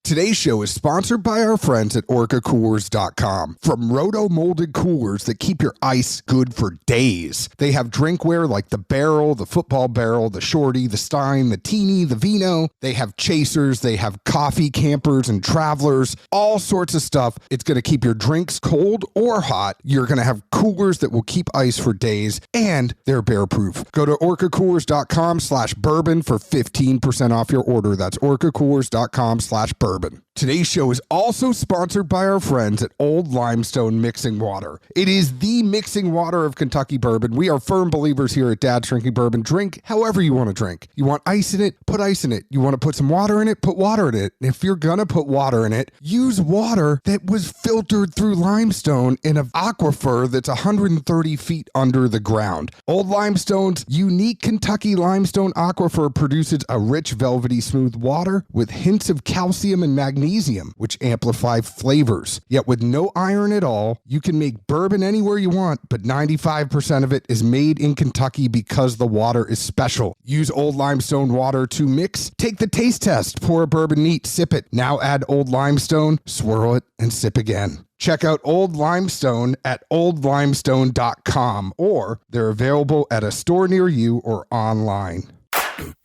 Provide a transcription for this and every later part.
Today's show is sponsored by our friends at OrcaCoolers.com. From roto-molded coolers that keep your ice good for days. They have drinkware like the barrel, the football barrel, the shorty, the stein, the teeny, the vino. They have chasers, they have coffee campers and travelers, all sorts of stuff. It's going to keep your drinks cold or hot. You're going to have coolers that will keep ice for days, and they're bear-proof. Go to OrcaCoolers.com/bourbon for 15% off your order. That's OrcaCoolers.com/bourbon. Today's show is also sponsored by our friends at Old Limestone Mixing Water. It is the mixing water of Kentucky bourbon. We are firm believers here at Dad's Drinking Bourbon. Drink however you want to drink. You want ice in it? Put ice in it. You want to put some water in it? Put water in it. And if you're going to put water in it, use water that was filtered through limestone in an aquifer that's 130 feet under the ground. Old Limestone's unique Kentucky limestone aquifer produces a rich, velvety, smooth water with hints of calcium and magnesium, which amplify flavors. Yet with no iron at all, you can make bourbon anywhere you want, but 95% of it is made in Kentucky because the water is special. Use Old Limestone water to mix. Take the taste test. Pour a bourbon neat. Sip it. Now add Old Limestone, swirl it, and sip again. Check out Old Limestone at oldlimestone.com, or they're available at a store near you or online.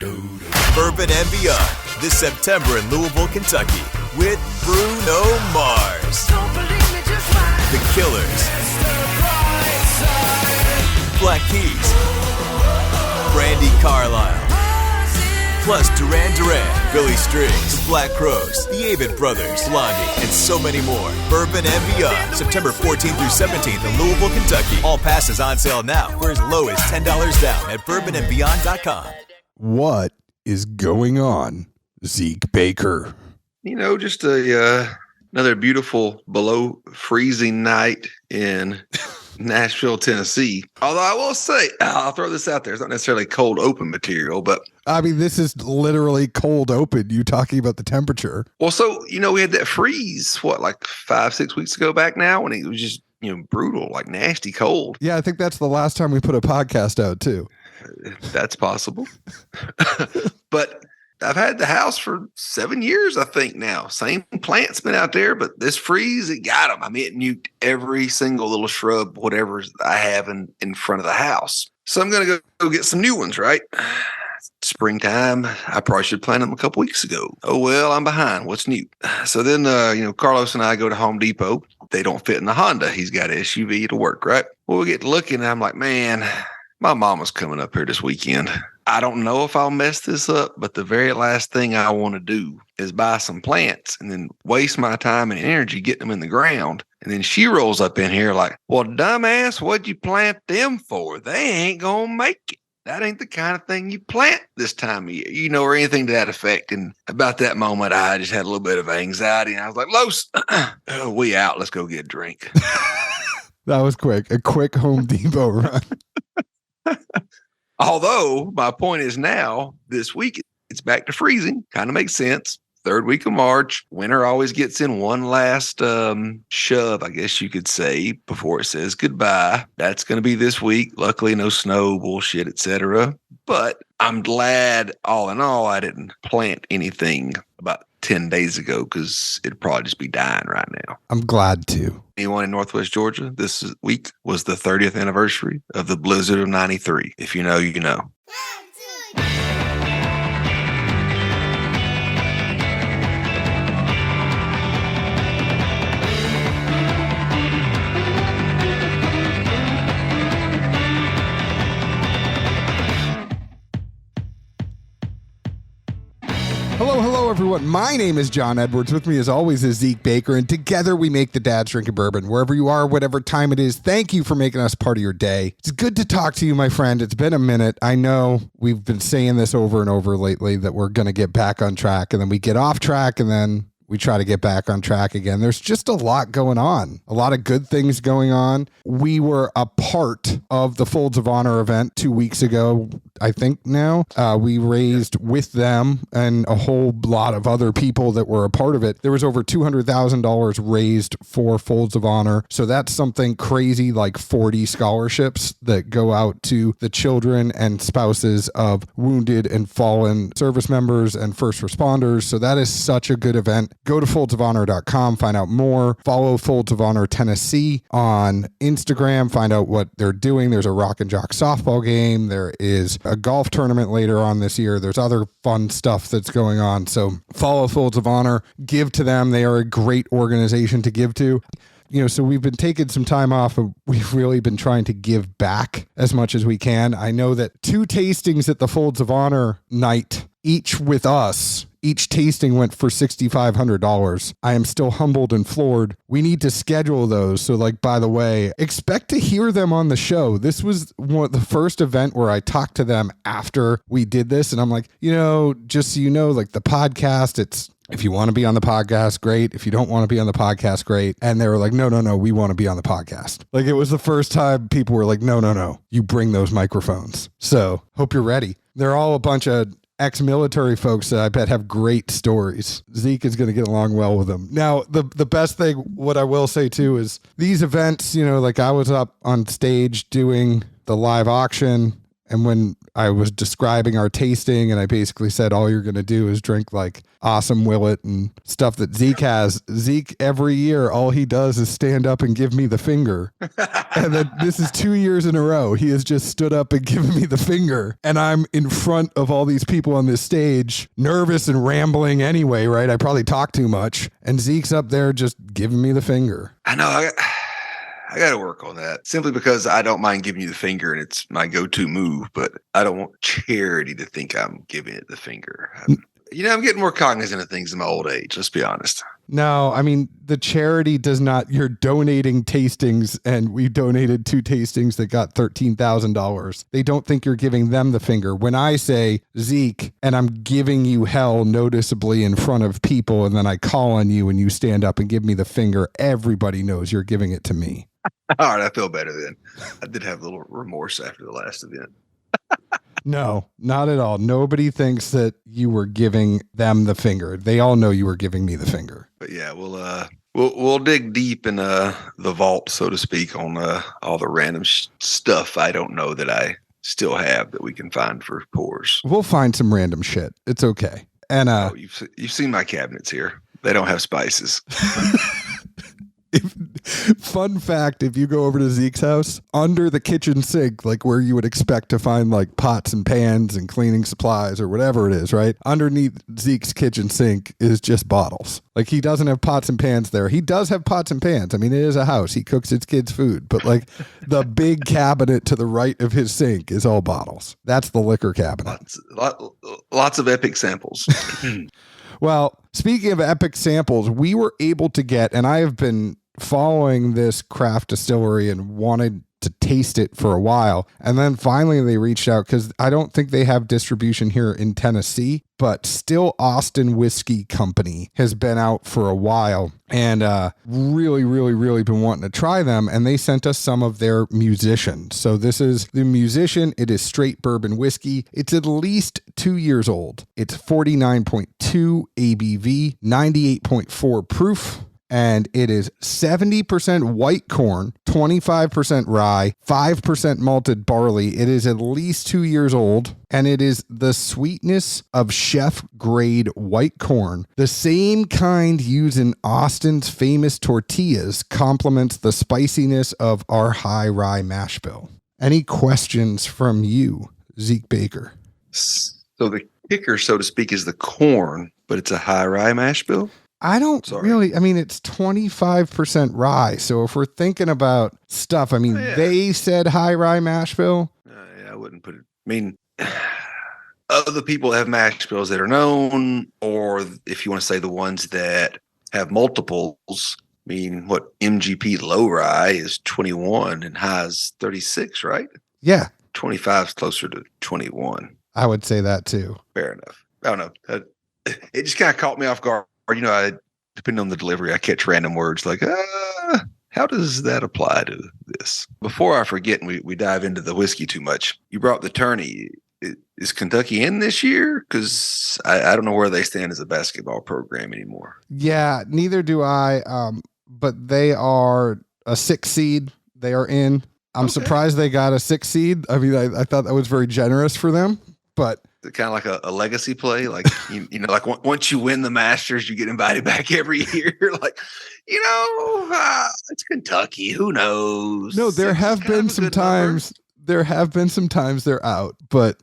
Bourbon and Beyond this September in Louisville, Kentucky with Bruno Mars, The Killers, Black Keys, Brandy Carlisle, plus Duran Duran, Billy Strings, The Black Crowes, The Avett Brothers, Blondie, and so many more. Bourbon and Beyond, September 14th through 17th in Louisville, Kentucky. All passes on sale now for as low as $10 down at bourbonandbeyond.com. What is going on, Zeke Baker? You know, just another beautiful below freezing night in Nashville, Tennessee. Although I will say, I'll throw this out there. It's not necessarily cold open material, but I mean, this is literally cold open. You talking about the temperature. Well, so, we had that freeze, like 5-6 weeks ago back now, when it was just, brutal, like nasty cold. Yeah, I think that's the last time we put a podcast out too. That's possible. But I've had the house for 7 years, I think now. Same plant's been out there, but this freeze, it got them. I mean, it nuked every single little shrub, whatever I have in front of the house. So I'm going to go get some new ones, right? Springtime. I probably should plant them a couple weeks ago. Oh, well, I'm behind. What's new? So then, Carlos and I go to Home Depot. They don't fit in the Honda. He's got an SUV to work, right? Well, we get looking, and I'm like, man, my mama's coming up here this weekend. I don't know if I'll mess this up, but the very last thing I want to do is buy some plants and then waste my time and energy getting them in the ground. And then she rolls up in here like, well, dumbass, what'd you plant them for? They ain't going to make it. That ain't the kind of thing you plant this time of year, or anything to that effect. And about that moment, I just had a little bit of anxiety. And I was like, Los, we out. Let's go get a drink. That was quick. A quick Home Depot run. Although my point is now, this week, it's back to freezing. Kind of makes sense. Third week of March, winter always gets in one last shove, I guess you could say, before it says goodbye. That's going to be this week. Luckily, no snow, bullshit, etc. But I'm glad, all in all, I didn't plant anything about 10 days ago because it'd probably just be dying right now. I'm glad to. Anyone in Northwest Georgia, this week was the 30th anniversary of the blizzard of 93. If you know, you know. Hello, everyone. My name is John Edwards. With me, as always, is Zeke Baker, and together we make the Dad's Drinking Bourbon. Wherever you are, whatever time it is, thank you for making us part of your day. It's good to talk to you, my friend. It's been a minute. I know we've been saying this over and over lately that we're going to get back on track, and then we get off track, and then we try to get back on track again. There's just a lot going on, a lot of good things going on. We were a part of the Folds of Honor event 2 weeks ago, I think now. We raised with them and a whole lot of other people that were a part of it. There was over $200,000 raised for Folds of Honor. So that's something crazy, like 40 scholarships that go out to the children and spouses of wounded and fallen service members and first responders. So that is such a good event. Go to foldsofhonor.com, find out more. Follow Folds of Honor Tennessee on Instagram, find out what they're doing. There's a Rock and Jock softball game. There is a golf tournament later on this year. There's other fun stuff that's going on. So follow Folds of Honor, give to them. They are a great organization to give to. So we've been taking some time off, and we've really been trying to give back as much as we can. I know that 2 tastings at the Folds of Honor night, each with us, each tasting went for $6,500. I am still humbled and floored. We need to schedule those. So, by the way, expect to hear them on the show. This was the first event where I talked to them after we did this. And I'm like, just so you know, the podcast, if you want to be on the podcast, great. If you don't want to be on the podcast, great. And they were like, no, we want to be on the podcast. It was the first time people were like, no, you bring those microphones. So hope you're ready. They're all a bunch of ex-military folks that I bet have great stories. Zeke is going to get along well with them. Now, the best thing, what I will say too, is these events, I was up on stage doing the live auction, and when I was describing our tasting, and I basically said, all you're going to do is drink awesome Willet and stuff that Zeke has. Zeke, every year, all he does is stand up and give me the finger. And then this is 2 years in a row. He has just stood up and given me the finger. And I'm in front of all these people on this stage, nervous and rambling anyway, right? I probably talk too much. And Zeke's up there just giving me the finger. I know. I got to work on that, simply because I don't mind giving you the finger and it's my go-to move, but I don't want Charity to think I'm giving it the finger. I'm getting more cognizant of things in my old age. Let's be honest. No, I mean, the charity does not, you're donating tastings, and we donated 2 tastings that got $13,000. They don't think you're giving them the finger. When I say, Zeke, and I'm giving you hell noticeably in front of people, and then I call on you and you stand up and give me the finger, everybody knows you're giving it to me. All right, I feel better then. I did have a little remorse after the last event. No, not at all. Nobody thinks that you were giving them the finger. They all know you were giving me the finger. But yeah, we'll dig deep in the vault, so to speak, on all the random stuff I don't know that I still have that we can find for pours. We'll find some random shit. It's okay. And you've seen my cabinets here. They don't have spices. Fun fact, if you go over to Zeke's house, under the kitchen sink, where you would expect to find pots and pans and cleaning supplies or whatever it is, right? Underneath Zeke's kitchen sink is just bottles. He doesn't have pots and pans there. He does have pots and pans. I mean, it is a house. He cooks his kids' food. But the big cabinet to the right of his sink is all bottles. That's the liquor cabinet. Lots of epic samples. Well, speaking of epic samples, we were able to get, and I have been following this craft distillery and wanted to taste it for a while. And then finally they reached out, because I don't think they have distribution here in Tennessee, but Still Austin Whiskey Company has been out for a while and really, really, really been wanting to try them. And they sent us some of their Musician. So this is the Musician. It is straight bourbon whiskey. It's at least 2 years old. It's 49.2 ABV, 98.4 proof. And it is 70% white corn, 25% rye, 5% malted barley. It is at least 2 years old, and it is the sweetness of chef-grade white corn. The same kind used in Austin's famous tortillas complements the spiciness of our high rye mash bill. Any questions from you, Zeke Baker? So the kicker, so to speak, is the corn, but it's a high rye mash bill? I don't really, it's 25% rye. So if we're thinking about stuff, They said high rye mash bill. I wouldn't put it, other people have mash bills that are known, or if you want to say the ones that have multiples, what MGP low rye is 21 and high is 36, right? Yeah. 25 is closer to 21. I would say that too. Fair enough. I don't know. It just kind of caught me off guard. Depending on the delivery, I catch random words like, how does that apply to this? Before I forget and we dive into the whiskey too much, you brought the tourney. Is Kentucky in this year? Because I don't know where they stand as a basketball program anymore. Yeah, neither do I. But they are a 6 seed. They are in. I'm surprised they got a 6 seed. I thought that was very generous for them. But kind of like a legacy play? Like, like once you win the Masters, you get invited back every year. Like, it's Kentucky. Who knows? No, there have been some times. There have been some times they're out, but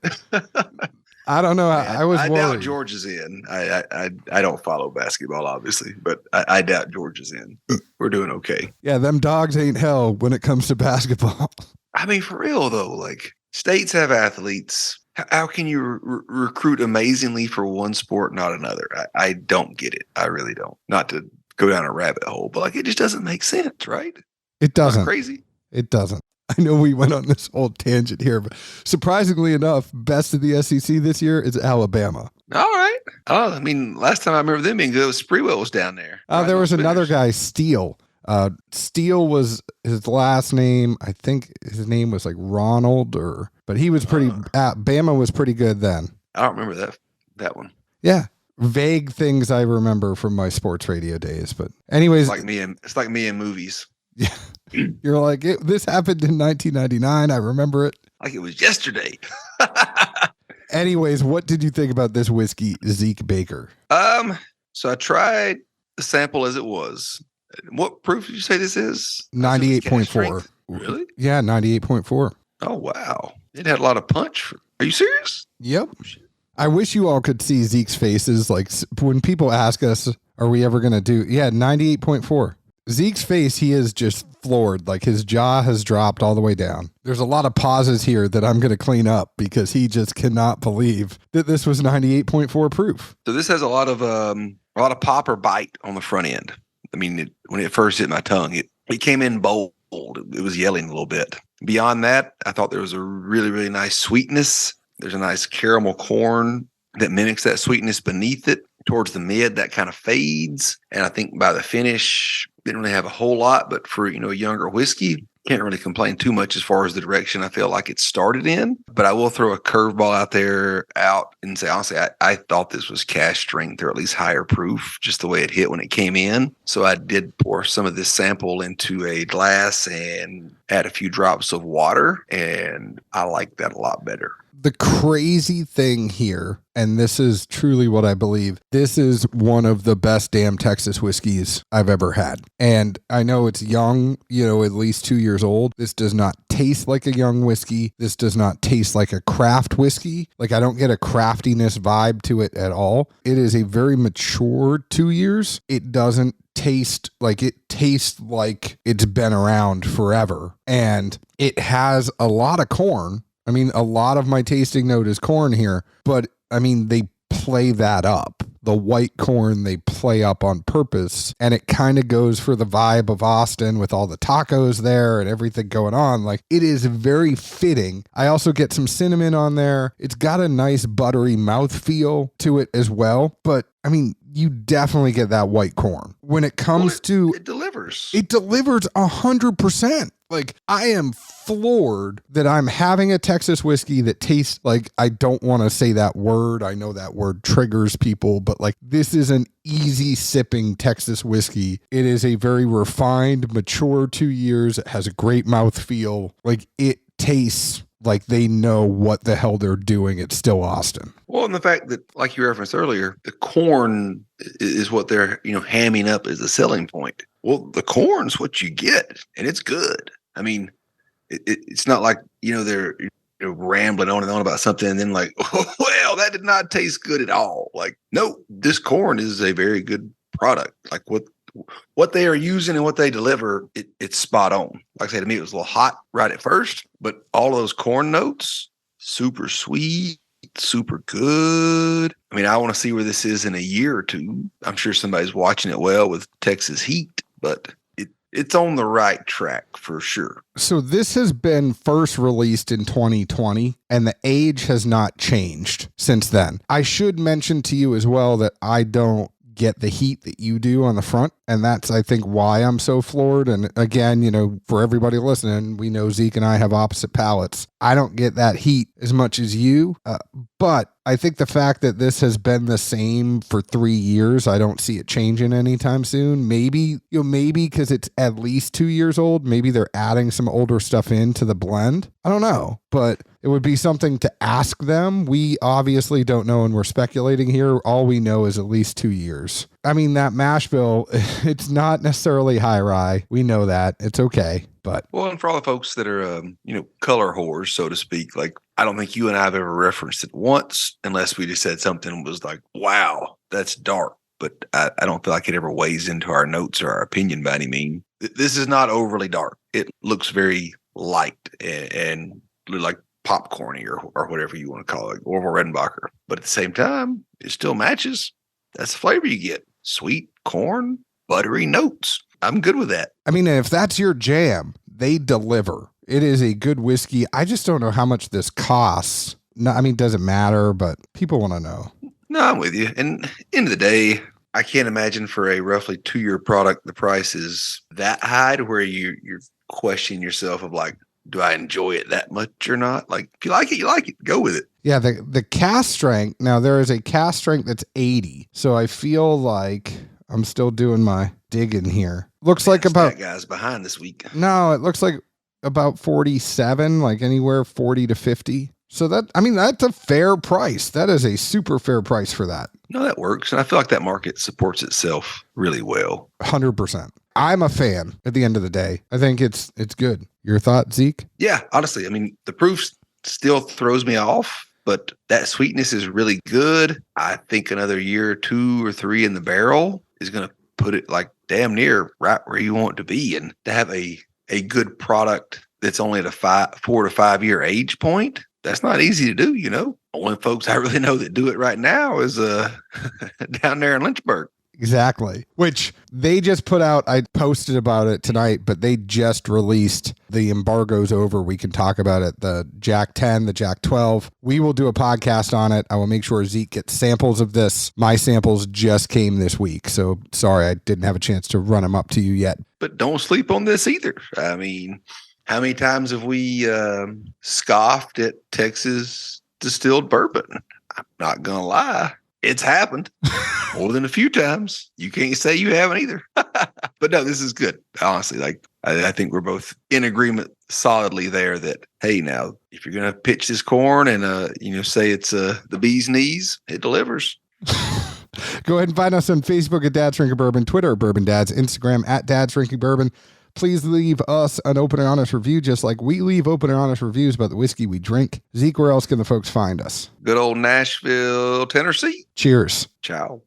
I don't know. I was worried. Doubt George is in. I don't follow basketball, obviously, but I doubt George is in. We're doing okay. Yeah, them dogs ain't hell when it comes to basketball. I mean, for real though, like states have athletes. How can you recruit amazingly for one sport, not another? I don't get it. I really don't. Not to go down a rabbit hole, but like it just doesn't make sense, right? It doesn't. Not crazy. It doesn't. I know we went on this whole tangent here, but surprisingly enough, best of the SEC this year is Alabama. All right. Oh, I mean, last time I remember them being good was Sprewell was down there. There was another guy, Steele. Steele was his last name. I think his name was like Ronald, but he was pretty. Bama was pretty good then. I don't remember that one. Yeah, vague things I remember from my sports radio days. But anyways, it's like me in movies. Yeah, you're like this happened in 1999. I remember it like it was yesterday. Anyways, what did you think about this whiskey, Zeke Baker? So I tried the sample as it was. What proof did you say this is? 98.4. Really? Yeah, 98.4. Oh, wow. It had a lot of punch. Are you serious? Yep. I wish you all could see Zeke's faces. Like when people ask us, are we ever going to do? Yeah, 98.4. Zeke's face, he is just floored. Like his jaw has dropped all the way down. There's a lot of pauses here that I'm going to clean up because he just cannot believe that this was 98.4 proof. So this has a lot of pop or bite on the front end. I mean, when it first hit my tongue, it came in bold. It was yelling a little bit. Beyond that, I thought there was a really, really nice sweetness. There's a nice caramel corn that mimics that sweetness beneath it. Towards the mid, that kind of fades. And I think by the finish, didn't really have a whole lot, but for, a younger whiskey, can't really complain too much as far as the direction I feel like it started in. But I will throw a curveball out and say, honestly, I thought this was cask strength or at least higher proof, just the way it hit when it came in. So I did pour some of this sample into a glass and add a few drops of water, and I like that a lot better. The crazy thing here, and this is truly what I believe, this is one of the best damn Texas whiskeys I've ever had. And I know it's young, at least 2 years old. This does not taste like a young whiskey. This does not taste like a craft whiskey. Like I don't get a craftiness vibe to it at all. It is a very mature 2 years. It doesn't taste like it tastes like it's been around forever. And it has a lot of corn. I mean, a lot of my tasting note is corn here, but I mean, they play that up. The white corn they play up on purpose, and it kind of goes for the vibe of Austin with all the tacos there and everything going on. Like it is very fitting. I also get some cinnamon on there. It's got a nice buttery mouthfeel to it as well, but I mean, you definitely get that white corn. When it comes to... It delivers. It delivers 100%. Like, I am floored that I'm having a Texas whiskey that tastes like, I don't want to say that word. I know that word triggers people, but like, this is an easy sipping Texas whiskey. It is a very refined, mature 2 years. It has a great mouthfeel. Like, it tastes like they know what the hell they're doing. It's still Austin. Well, and the fact that, like you referenced earlier, the corn is what they're, hamming up as the selling point. Well, the corn's what you get, and it's good. I mean, it's not like, they're rambling on and on about something and then like, oh, well, that did not taste good at all. Like, no, this corn is a very good product. Like what they are using and what they deliver, it's spot on. Like I said, to me, it was a little hot right at first, but all of those corn notes, super sweet, super good. I mean, I want to see where this is in a year or two. I'm sure somebody's watching it well with Texas heat, but it's on the right track for sure. So this has been first released in 2020 and the age has not changed since then. I should mention to you as well that I don't get the heat that you do on the front. And that's, I think, why I'm so floored. And again, for everybody listening, we know Zeke and I have opposite palates. I don't get that heat as much as you. But I think the fact that this has been the same for 3 years, I don't see it changing anytime soon. Maybe because it's at least 2 years old, maybe they're adding some older stuff into the blend. I don't know. But It would be something to ask them. We obviously don't know, and we're speculating here. All we know is at least 2 years. I mean, that mash bill, it's not necessarily high rye. We know that. It's okay. But well, and for all the folks that are, color whores, so to speak, like I don't think you and I have ever referenced it once, unless we just said something was like, wow, that's dark. But I don't feel like it ever weighs into our notes or our opinion by any means. This is not overly dark. It looks very light and like popcorny or whatever you want to call it, Orville Redenbacher. But at the same time, it still matches. That's the flavor you get. Sweet corn, buttery notes. I'm good with that. I mean, if that's your jam, they deliver. It is a good whiskey. I just don't know how much this costs. No, I mean, it doesn't matter, but people want to know. No, I'm with you. And end of the day, I can't imagine for a roughly 2-year product, the price is that high to where you're questioning yourself of like, do I enjoy it that much or not? Like, if you like it, you like it. Go with it. Yeah, the cask strength. Now, there is a cask strength that's 80. So I feel like I'm still doing my digging here. Looks like about... That guy's behind this week. No, it looks like about 47, like anywhere 40 to 50. So that's a fair price. That is a super fair price for that. No, that works. And I feel like that market supports itself really well. 100%. I'm a fan at the end of the day. I think it's good. Your thought, Zeke? Yeah, honestly, I mean, the proof still throws me off, but that sweetness is really good. I think another year or 2 or 3 in the barrel is going to put it like damn near right where you want it to be. And to have a good product that's only at a 4 to 5 year age point, that's not easy to do, Only folks I really know that do it right now is down there in Lynchburg. Exactly. Which they just put out, I posted about it tonight, but they just released the embargo's over. We can talk about it. The Jack 10, the Jack 12. We will do a podcast on it. I will make sure Zeke gets samples of this. My samples just came this week. So sorry, I didn't have a chance to run them up to you yet. But don't sleep on this either. I mean, how many times have we scoffed at Texas distilled bourbon? I'm not going to lie. It's happened more than a few times. You can't say you haven't either. But no, this is good. Honestly, like I think we're both in agreement solidly there that, hey, now, if you're going to pitch this corn and, say it's the bee's knees, it delivers. Go ahead and find us on Facebook at Dad's Drinking Bourbon, Twitter at Bourbon Dads, Instagram at Dad's Drinking Bourbon. Please leave us an open and honest review, just like we leave open and honest reviews about the whiskey we drink. Zeke, where else can the folks find us? Good old Nashville, Tennessee. Cheers. Ciao.